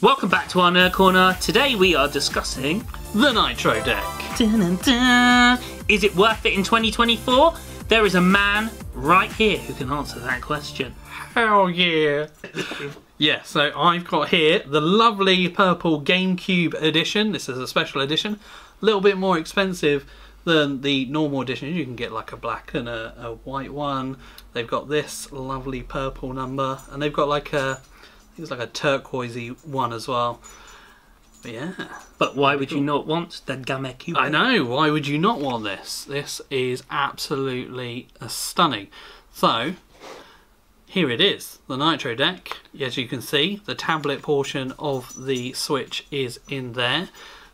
Welcome back to our Nerd Corner. Today we are discussing the Nitro Deck. Dun, dun, dun. Is it worth it in 2024? There is a man right here who can answer that question. Hell yeah. Yeah, so I've got here the lovely purple GameCube edition. This is a special edition. A little bit more expensive than the normal edition. You can get like a black and a white one. They've got this lovely purple number, and they've got like a, I think it's like a turquoisey one as well. But yeah. But why would you not want the GameCube? I know, why would you not want this? This is absolutely stunning. So, here it is, the Nitro Deck. As you can see, the tablet portion of the Switch is in there.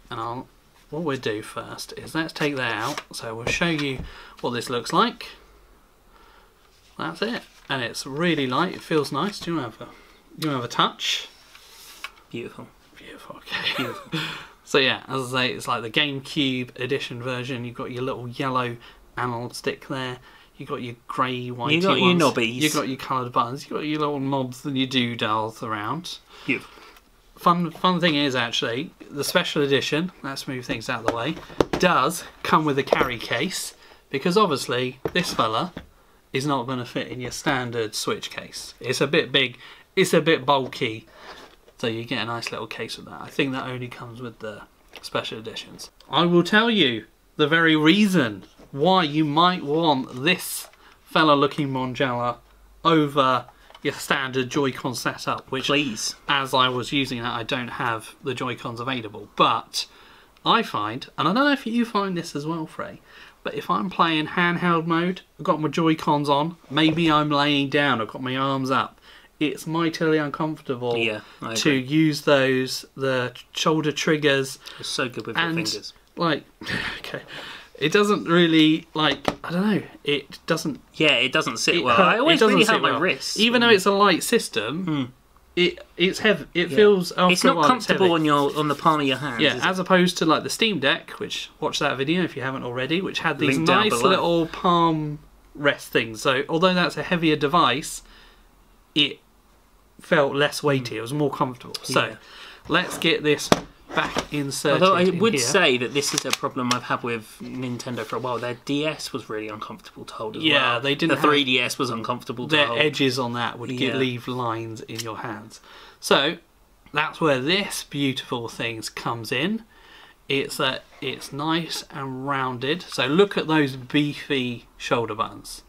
And what we'll do first is let's take that out. So we'll show you what this looks like. That's it. And it's really light, it feels nice. Do you want to have a touch? Beautiful. Beautiful, okay. Beautiful. So yeah, as I say, it's like the GameCube edition version. You've got your little yellow analog stick there. You've got your grey, whitey You got ones. your knobbies. You've got your coloured buttons. You've got your little knobs and your doodads around. Beautiful. Fun thing is actually, the special edition, let's move things out of the way, does come with a carry case, because obviously this fella is not going to fit in your standard Switch case. It's a bit big, it's a bit bulky, so you get a nice little case with that. I think that only comes with the special editions. I will tell you the very reason why you might want this fella looking Monjala over your standard Joy-Con setup, which, please, as I was using that, I don't have the Joy-Cons available. But I find, and I don't know if you find this as well, Frey, but if I'm playing handheld mode, I've got my Joy-Cons on, maybe I'm laying down, I've got my arms up, it's mightily uncomfortable to use the shoulder triggers. It's so good with your fingers. Like, okay. It doesn't really, like, I don't know, it doesn't... Yeah, it doesn't sit well. I always really hurt my wrists. Even though it's a light system, it's heavy. It feels... It's not comfortable on the palm of your hand. Yeah, as opposed to like the Steam Deck, which, watch that video if you haven't already, which had these nice little palm rest things. So, although that's a heavier device, it felt less weighty. It was more comfortable. So, let's get this back inserted. Although I would say that this is a problem I've had with Nintendo for a while. Their DS was really uncomfortable to hold as well. Yeah, they didn't. The 3DS was uncomfortable to hold. Their edges on that would leave lines in your hands. So that's where this beautiful thing comes in. It's that it's nice and rounded. So look at those beefy shoulder buttons.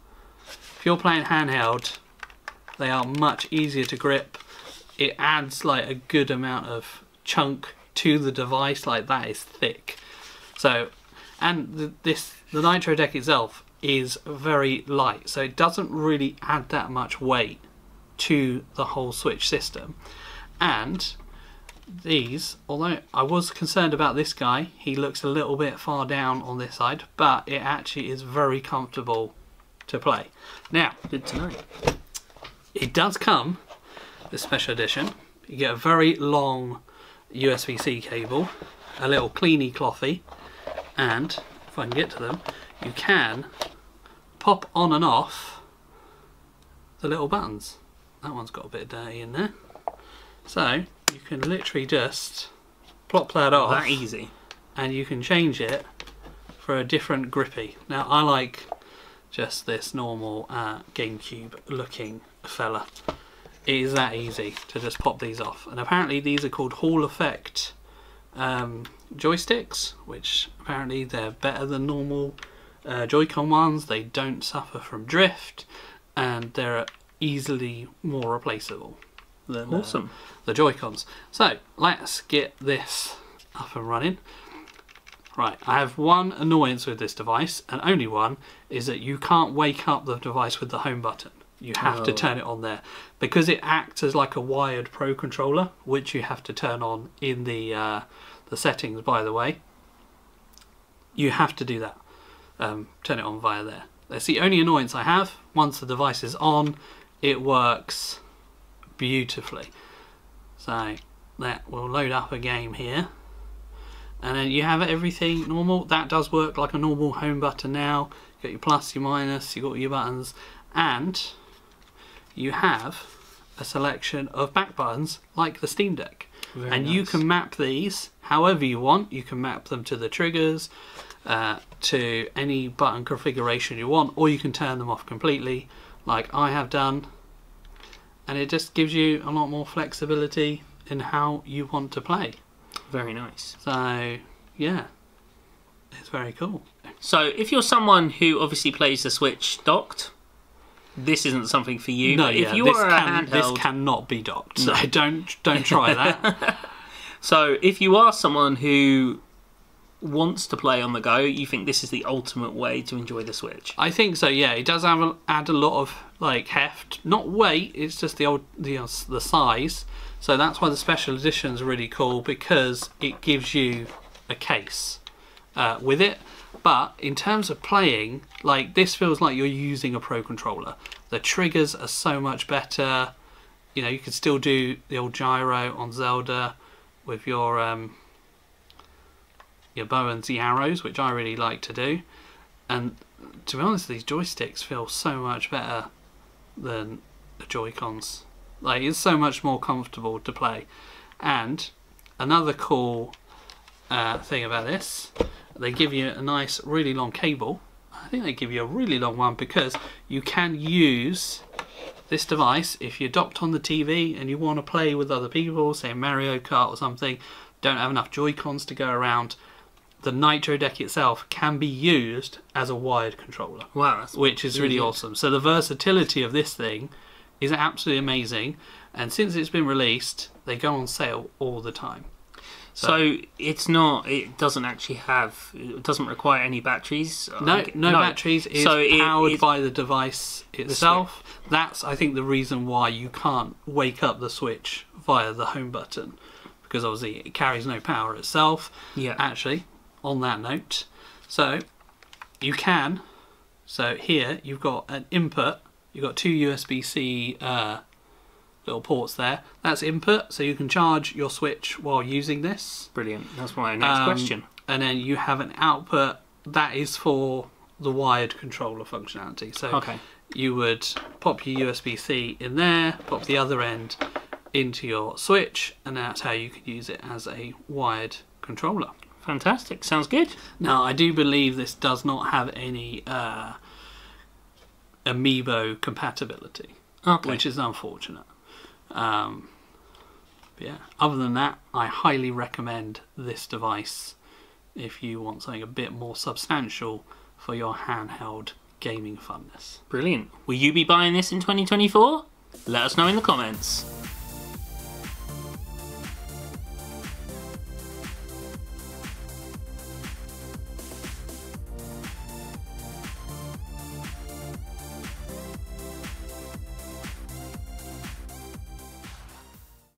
If you're playing handheld, they are much easier to grip. It adds like a good amount of chunk to the device, like that is thick. So, and the Nitro Deck itself is very light, so it doesn't really add that much weight to the whole Switch system. And these, although I was concerned about this guy, he looks a little bit far down on this side, but it actually is very comfortable to play. Now, good to know. It does come, this special edition, you get a very long USB-C cable, a little cleany clothy, and if I can get to them, you can pop on and off the little buttons. That one's got a bit dirty in there. So you can literally just plop that off. That easy. And you can change it for a different grippy. Now I like just this normal GameCube looking fella. It is that easy to just pop these off, and apparently these are called Hall Effect joysticks, which apparently they're better than normal Joy-Con ones. They don't suffer from drift, and they're easily more replaceable than the Joy-Cons. So let's get this up and running. Right, I have one annoyance with this device, and only one, is that you can't wake up the device with the home button. You have to turn it on there, because it acts as like a wired Pro controller, which you have to turn on in the settings, by the way. You have to do that. Turn it on via there. That's the only annoyance I have. Once the device is on, it works beautifully. So that will load up a game here. And then you have everything normal. That does work like a normal home button now. You got your plus, your minus, you got your buttons, and you have a selection of back buttons like the Steam Deck. and you can map these however you want. You can map them to the triggers, to any button configuration you want, or you can turn them off completely like I have done, and it just gives you a lot more flexibility in how you want to play. Very nice. So yeah, it's very cool. So if you're someone who obviously plays the Switch docked, this isn't something for you. No, if you are a handheld, this cannot be docked. So don't try that. So if you are someone who wants to play on the go, you think this is the ultimate way to enjoy the Switch? I think so. Yeah, it does add a lot of like heft, not weight. It's just the size. So that's why the special edition is really cool, because it gives you a case with it. But in terms of playing, like, this feels like you're using a Pro Controller. The triggers are so much better. You know, you can still do the old gyro on Zelda with your bow and the arrows, which I really like to do. And to be honest, these joysticks feel so much better than the Joy-Cons. Like, it's so much more comfortable to play. And another cool thing about this, they give you a nice really long cable. I think they give you a really long one because you can use this device if you're docked on the TV and you want to play with other people, say Mario Kart or something, don't have enough Joy-Cons to go around. The Nitro Deck itself can be used as a wired controller. Wow, which is really awesome. So the versatility of this thing is absolutely amazing, and since it's been released, they go on sale all the time. So it doesn't require any batteries? No batteries. It's powered by the device itself. That's, I think, the reason why you can't wake up the Switch via the home button, because obviously it carries no power itself. Yeah. Actually, on that note, so you can. So here you've got an input. You've got two USB-C little ports there. That's input, so you can charge your Switch while using this. Brilliant. That's my next question. And then you have an output that is for the wired controller functionality. So you would pop your USB-C in there, pop the other end into your Switch, and that's how you can use it as a wired controller. Fantastic. Sounds good. Now, I do believe this does not have any Amiibo compatibility, which is unfortunate. Yeah, other than that, I highly recommend this device if you want something a bit more substantial for your handheld gaming funness. Brilliant. Will you be buying this in 2024? Let us know in the comments.